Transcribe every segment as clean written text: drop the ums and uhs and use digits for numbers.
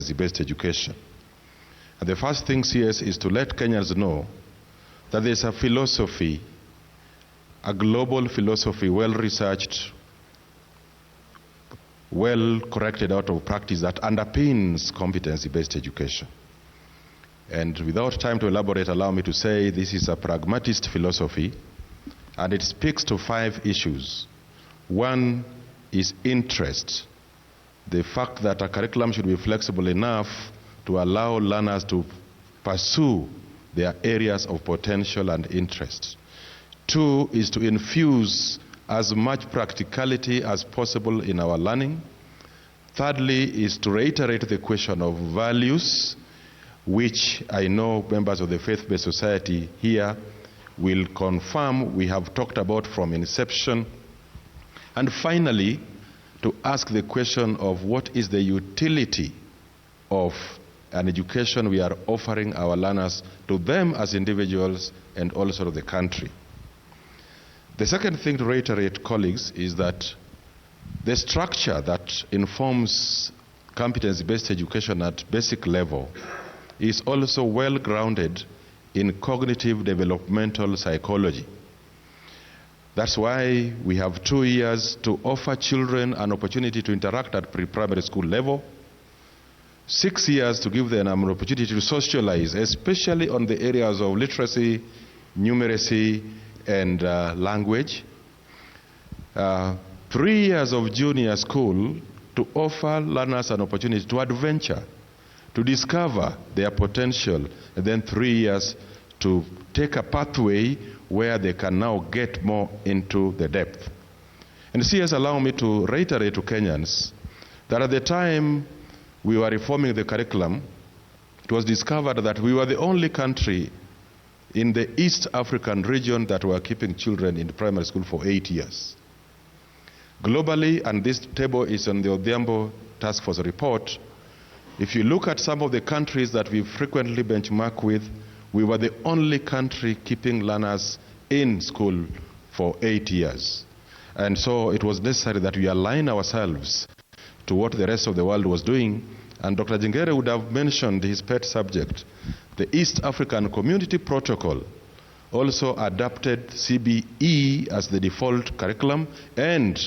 based education. And the first thing CS is to let Kenyans know that there's a philosophy, a global philosophy, well-researched, well-corrected out of practice that underpins competency-based education. And without time to elaborate, allow me to say this is a pragmatist philosophy, and it speaks to 5 issues. One is interest. The fact that a curriculum should be flexible enough to allow learners to pursue their areas of potential and interest. 2 is to infuse as much practicality as possible in our learning. Thirdly is to reiterate the question of values, which I know members of the faith-based society here will confirm we have talked about from inception. And finally, to ask the question of what is the utility of an education we are offering our learners, to them as individuals and also to the country. The second thing to reiterate, colleagues, is that the structure that informs competency-based education at basic level is also well grounded in cognitive developmental psychology. That's why we have 2 years to offer children an opportunity to interact at pre-primary school level, 6 years to give them an opportunity to socialize, especially on the areas of literacy, numeracy, and language. 3 years of junior school to offer learners an opportunity to adventure, to discover their potential, and then 3 years to take a pathway where they can now get more into the depth. And CS, allow me to reiterate to Kenyans that at the time we were reforming the curriculum, it was discovered that we were the only country in the East African region that were keeping children in primary school for 8 years. Globally, and this table is on the Odhiambo Task Force report, if you look at some of the countries that we frequently benchmark with, we were the only country keeping learners in school for 8 years. And so it was necessary that we align ourselves to what the rest of the world was doing. And Dr. Jingere would have mentioned his pet subject. The East African Community Protocol also adopted CBE as the default curriculum and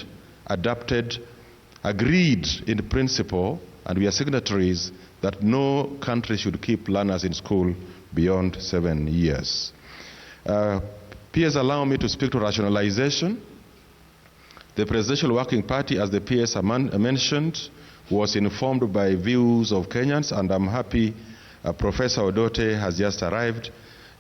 agreed in principle, and we are signatories, that no country should keep learners in school beyond 7 years. PS, allow me to speak to rationalization. The Presidential Working Party, as the PS mentioned, was informed by views of Kenyans, and I'm happy Professor Odote has just arrived.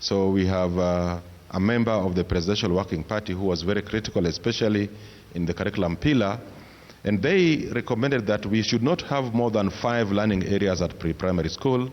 So we have a member of the Presidential Working Party who was very critical, especially in the curriculum pillar, and they recommended that we should not have more than 5 learning areas at pre-primary school.